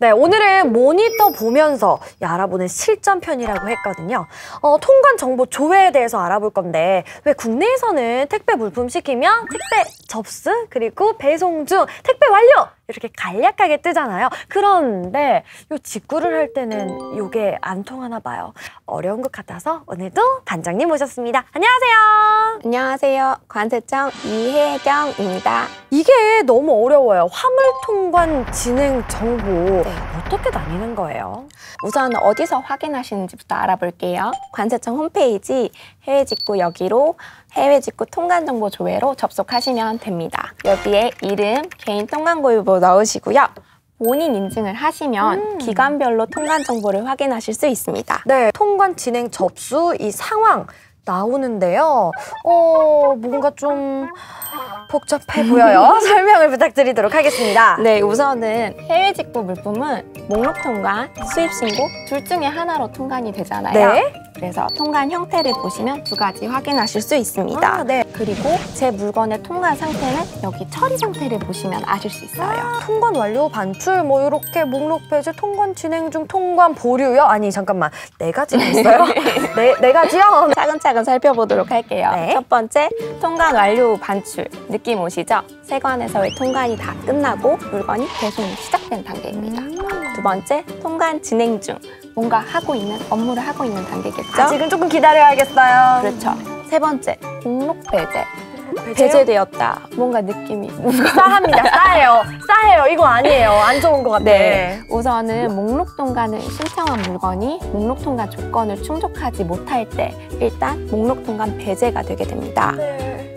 네, 오늘은 모니터 보면서 알아보는 실전편이라고 했거든요. 통관 정보 조회에 대해서 알아볼 건데 왜 국내에서는 택배 물품 시키면 택배 접수 그리고 배송 중 택배 완료 이렇게 간략하게 뜨잖아요. 그런데 요 직구를 할 때는 요게 안 통하나 봐요. 어려운 것 같아서 오늘도 반장님 모셨습니다. 안녕하세요. 안녕하세요. 관세청 이혜경입니다. 이게 너무 어려워요. 화물통관 진행 정보 어떻게 나뉘는 거예요? 우선 어디서 확인하시는지부터 알아볼게요. 관세청 홈페이지 해외 직구 여기로 해외 직구 통관 정보 조회로 접속하시면 됩니다. 여기에 이름, 개인 통관 고유부 넣으시고요. 본인 인증을 하시면 기관별로 통관 정보를 확인하실 수 있습니다. 네, 통관 진행 접수 이 상황 나오는데요. 뭔가 좀 복잡해 보여요. 설명을 부탁드리도록 하겠습니다. 네, 우선은 해외 직구 물품은 목록 통관, 수입 신고 둘 중에 하나로 통관이 되잖아요. 네. 그래서 통관 형태를 보시면 두 가지 확인하실 수 있습니다. 네. 그리고 제 물건의 통관 상태는 여기 처리 상태를 보시면 아실 수 있어요. 통관 완료, 반출, 뭐 이렇게 목록 배제, 통관 진행 중, 통관 보류요? 아니 잠깐만, 네 가지가 있어요? 네 가지요? 차근차근 살펴보도록 할게요. 네. 첫 번째, 통관 완료 반출. 느낌 오시죠? 세관에서의 통관이 다 끝나고 물건이 배송이 시작된 단계입니다. 두 번째, 통관 진행 중. 뭔가 하고 있는, 업무를 하고 있는 단계겠죠? 아직은 조금 기다려야겠어요. 그렇죠. 세 번째, 목록 배제. 배제요? 배제되었다. 뭔가 느낌이 싸합니다. 싸해요. 이거 아니에요. 안 좋은 것 같아. 네, 우선은 목록 통관을 신청한 물건이 목록 통관 조건을 충족하지 못할 때 일단 목록 통관 배제가 되게 됩니다. 네.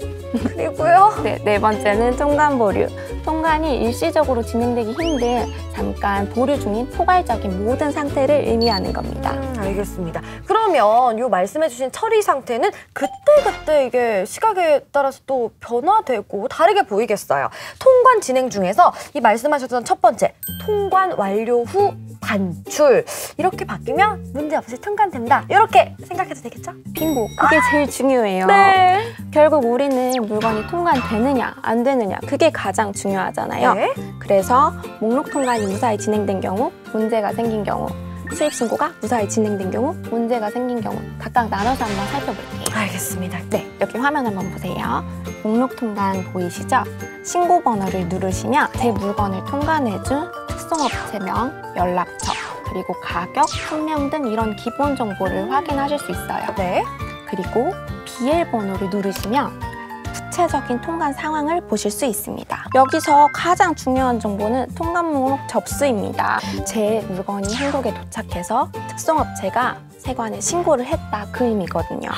그리고요? 네 번째는 통관 보류. 통관이 일시적으로 진행되기 힘든 잠깐 보류 중인 포괄적인 모든 상태를 의미하는 겁니다. 알겠습니다. 그러면 요 말씀해주신 처리 상태는 그때그때 이게 시각에 따라서 또 변화되고 다르게 보이겠어요. 통관 진행 중에서 이 말씀하셨던 첫 번째, 통관 완료 후 반출. 이렇게 바뀌면 문제없이 통관된다. 이렇게 생각해도 되겠죠? 빙고! 그게 제일 중요해요. 네. 결국 우리는 물건이 통관되느냐 안 되느냐 그게 가장 중요하잖아요. 네. 그래서 목록 통관이 무사히 진행된 경우, 문제가 생긴 경우, 수입 신고가 무사히 진행된 경우, 문제가 생긴 경우 각각 나눠서 한번 살펴볼게요. 알겠습니다. 네, 여기 화면 한번 보세요. 목록 통관 보이시죠? 신고 번호를 누르시면 제 물건을 통관해준 특송업체명, 연락처, 그리고 가격, 품명 등 이런 기본 정보를 확인하실 수 있어요. 네. 그리고 BL 번호를 누르시면 구체적인 통관 상황을 보실 수 있습니다. 여기서 가장 중요한 정보는 통관 목록 접수입니다. 제 물건이 한국에 도착해서 특송업체가 세관에 신고를 했다 그 의미거든요.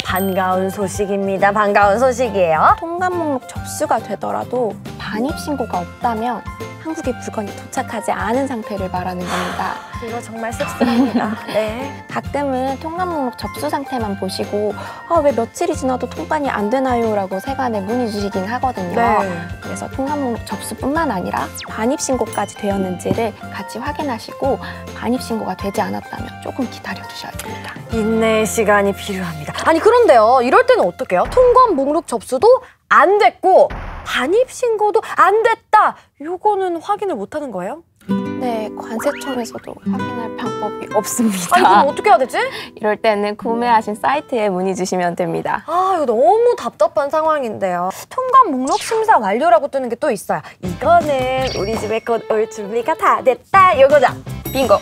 반가운 소식입니다. 반가운 소식이에요. 통관 목록 접수가 되더라도 반입 신고가 없다면 한국에 물건이 도착하지 않은 상태를 말하는 겁니다. 이거 정말 씁쓸합니다. 네. 가끔은 통관 목록 접수 상태만 보시고 왜 며칠이 지나도 통관이 안 되나요? 라고 세관에 문의 주시긴 하거든요. 네. 그래서 통관 목록 접수뿐만 아니라 반입 신고까지 되었는지를 같이 확인하시고 반입 신고가 되지 않았다면 조금 기다려 두셔야 됩니다. 인내의 시간이 필요합니다. 아니 그런데요. 이럴 때는 어떻게 해요? 통관 목록 접수도 안 됐고 반입 신고도 안 됐다. 요거는 확인을 못 하는 거예요? 네, 관세청에서도 확인할 방법이 없습니다. 아니 그럼 어떻게 해야 되지? 이럴 때는 구매하신 사이트에 문의 주시면 됩니다. 이거 너무 답답한 상황인데요. 통관 목록 심사 완료라고 뜨는 게 또 있어요. 이거는 우리 집에 곧 올 준비가 다 됐다. 요거죠? 빙고!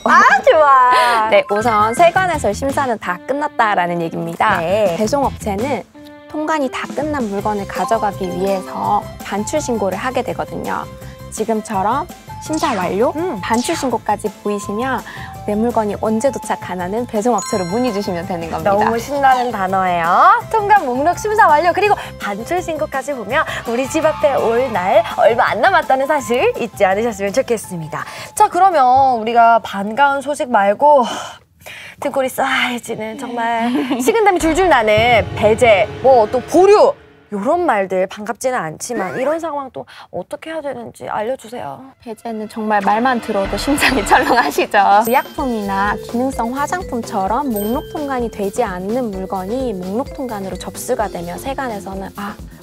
좋아. 네, 우선 세관에서 심사는 다 끝났다라는 얘기입니다. 네. 배송업체는 통관이 다 끝난 물건을 가져가기 위해서 반출 신고를 하게 되거든요. 지금처럼 심사 완료, 반출 신고까지 보이시면 내 물건이 언제 도착하나는 배송업체로 문의 주시면 되는 겁니다. 너무 신나는 단어예요. 통관 목록 심사 완료 그리고 반출 신고까지 보면 우리 집 앞에 올 날 얼마 안 남았다는 사실 잊지 않으셨으면 좋겠습니다. 자, 그러면 우리가 반가운 소식 말고 등골이 싸해지는 정말 식은땀이 줄줄 나는 배제, 뭐 또 보류 이런 말들 반갑지는 않지만 이런 상황 또 어떻게 해야 되는지 알려주세요. 배제는 정말 말만 들어도 심장이 철렁하시죠. 의약품이나 기능성 화장품처럼 목록 통관이 되지 않는 물건이 목록 통관으로 접수가 되면 세관에서는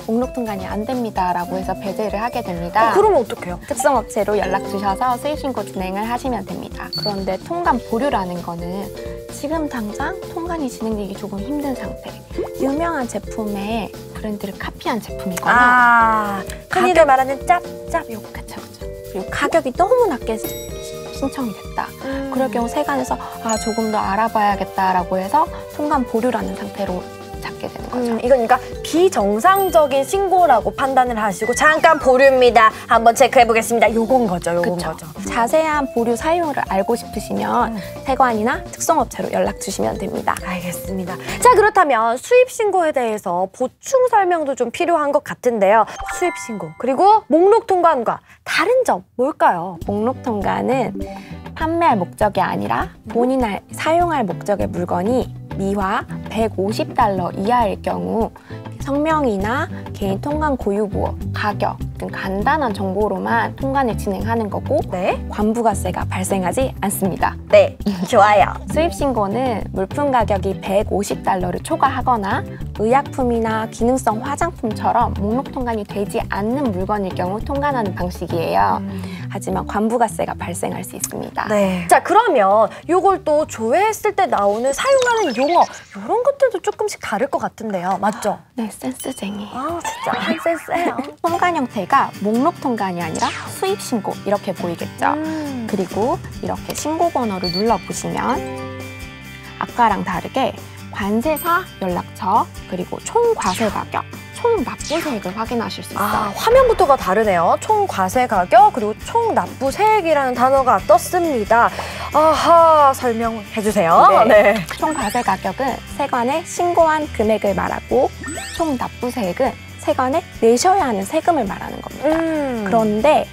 목록 통관이 안 됩니다 라고 해서 배제를 하게 됩니다. 그러면 어떡해요? 특성업체로 연락 주셔서 수입신고 진행을 하시면 됩니다. 그런데 통관 보류라는 거는 지금 당장 통관이 진행되기 조금 힘든 상태, 유명한 제품의 브랜드를 카피한 제품이거나 흔히들 말하는 짭짭 요거. 그쵸. 그리고 가격이 너무 낮게 신청이 됐다. 그럴 경우 세관에서 조금 더 알아봐야겠다라고 해서 통관 보류라는 상태로 잡게 되는 거죠. 이건 그러니까 비정상적인 신고라고 판단을 하시고 잠깐 보류입니다. 한번 체크해 보겠습니다. 요건 거죠. 그쵸. 자세한 보류 사유를 알고 싶으시면 세관이나 특성업체로 연락 주시면 됩니다. 알겠습니다. 자, 그렇다면 수입 신고에 대해서 보충 설명도 좀 필요한 것 같은데요. 수입 신고 그리고 목록 통관과 다른 점 뭘까요? 목록 통관은 판매할 목적이 아니라 본인이 사용할 목적의 물건이 미화 150달러 이하일 경우 성명이나 개인 통관 고유부호, 가격 등 간단한 정보로만 통관을 진행하는 거고 관부가세가 발생하지 않습니다. 네, 좋아요. 수입신고는 물품 가격이 150달러를 초과하거나 의약품이나 기능성 화장품처럼 목록 통관이 되지 않는 물건일 경우 통관하는 방식이에요. 하지만 관부가세가 발생할 수 있습니다. 네. 자, 그러면 요걸 또 조회했을 때 나오는 사용하는 용어 이런 것들도 조금씩 다를 것 같은데요. 맞죠? 네, 센스쟁이. 진짜 센스해요. 통관 형태가 목록 통관이 아니라 수입 신고 이렇게 보이겠죠. 그리고 이렇게 신고 번호를 눌러보시면 아까랑 다르게 관세사 연락처 그리고 총 과세 가격, 총 납부세액을 확인하실 수 있어요. 화면부터가 다르네요. 총 과세 가격 그리고 총 납부세액이라는 단어가 떴습니다. 설명해 주세요. 네. 총 과세 가격은 세관에 신고한 금액을 말하고 총 납부세액은 세관에 내셔야 하는 세금을 말하는 겁니다. 그런데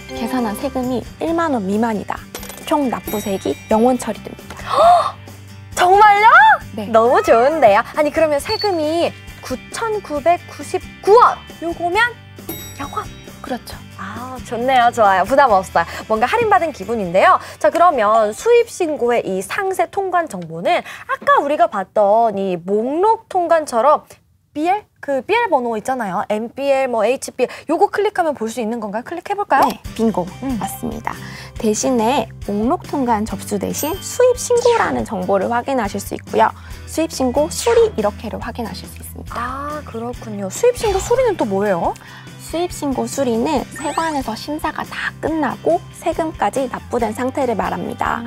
계산한 세금이 1만 원 미만이다. 총 납부세액이 0원 처리됩니다. 정말요? 네. 너무 좋은데요. 아니 그러면 세금이 9,999원 요거면 0원. 그렇죠. 좋네요. 좋아요. 부담 없어요. 뭔가 할인받은 기분인데요. 자, 그러면 수입신고의 이 상세 통관 정보는 아까 우리가 봤던 이 목록 통관처럼 BL? 그 BL 번호 있잖아요. MBL, HBL 요거 클릭하면 볼 수 있는 건가요? 클릭해볼까요? 네, 빙고. 맞습니다. 대신에 목록 통관 접수 대신 수입 신고라는 정보를 확인하실 수 있고요. 수입 신고 수리 이렇게를 확인하실 수 있습니다. 그렇군요. 수입 신고 수리는 또 뭐예요? 수입 신고 수리는 세관에서 심사가 다 끝나고 세금까지 납부된 상태를 말합니다.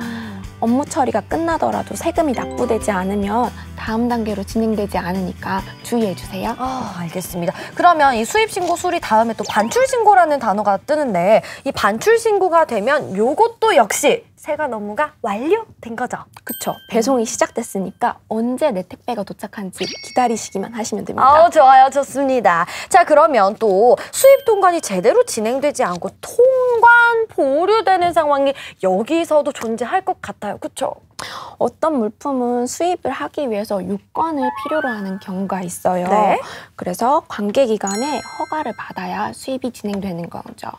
업무 처리가 끝나더라도 세금이 납부되지 않으면 다음 단계로 진행되지 않으니까 주의해 주세요. 알겠습니다. 그러면 이 수입신고 수리 다음에 또 반출신고라는 단어가 뜨는데 이 반출신고가 되면 요것도 역시 세관 업무가 완료된 거죠? 그쵸. 배송이 시작됐으니까 언제 내 택배가 도착한지 기다리시기만 하시면 됩니다. 좋아요. 좋습니다. 자, 그러면 또 수입 통관이 제대로 진행되지 않고 통관 보류되는 상황이 여기서도 존재할 것 같아요. 그쵸? 어떤 물품은 수입을 하기 위해서 유권을 필요로 하는 경우가 있어요. 네. 그래서 관계기관의 허가를 받아야 수입이 진행되는 거죠.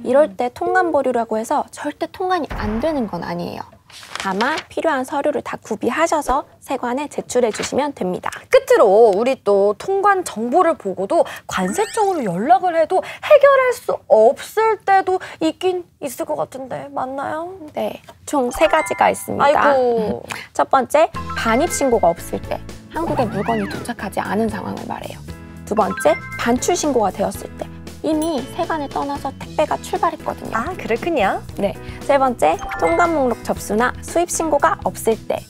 이럴 때 통관 보류라고 해서 절대 통관이 안 되는 건 아니에요. 다만 필요한 서류를 다 구비하셔서 세관에 제출해 주시면 됩니다. 끝으로 우리 또 통관 정보를 보고도 관세청으로 연락을 해도 해결할 수 없을 때도 있긴 있을 것 같은데 맞나요? 네, 총 3가지가 있습니다. 아이고. 첫 번째, 반입 신고가 없을 때 한국에 물건이 도착하지 않은 상황을 말해요. 두 번째, 반출 신고가 되었을 때 이미 세관을 떠나서 택배가 출발했거든요. 그렇군요. 네, 세 번째, 통관 목록 접수나 수입 신고가 없을 때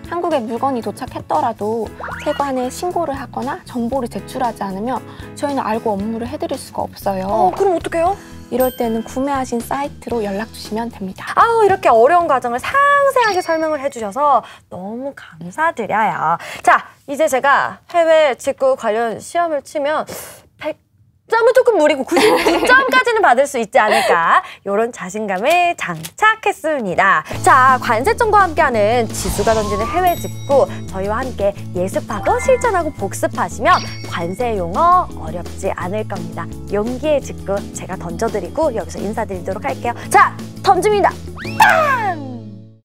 한국에 물건이 도착했더라도 세관에 신고를 하거나 정보를 제출하지 않으면 저희는 알고 업무를 해드릴 수가 없어요. 그럼 어떡해요? 이럴 때는 구매하신 사이트로 연락 주시면 됩니다. 이렇게 어려운 과정을 상세하게 설명을 해주셔서 너무 감사드려요. 자, 이제 제가 해외 직구 관련 시험을 치면 점은 조금 무리고 99점까지는 받을 수 있지 않을까 이런 자신감을 장착했습니다. 자, 관세청과 함께하는 지수가 던지는 해외 직구 저희와 함께 예습하고 실전하고 복습하시면 관세 용어 어렵지 않을 겁니다. 용기의 직구 제가 던져드리고 여기서 인사드리도록 할게요. 자, 던집니다. 빵!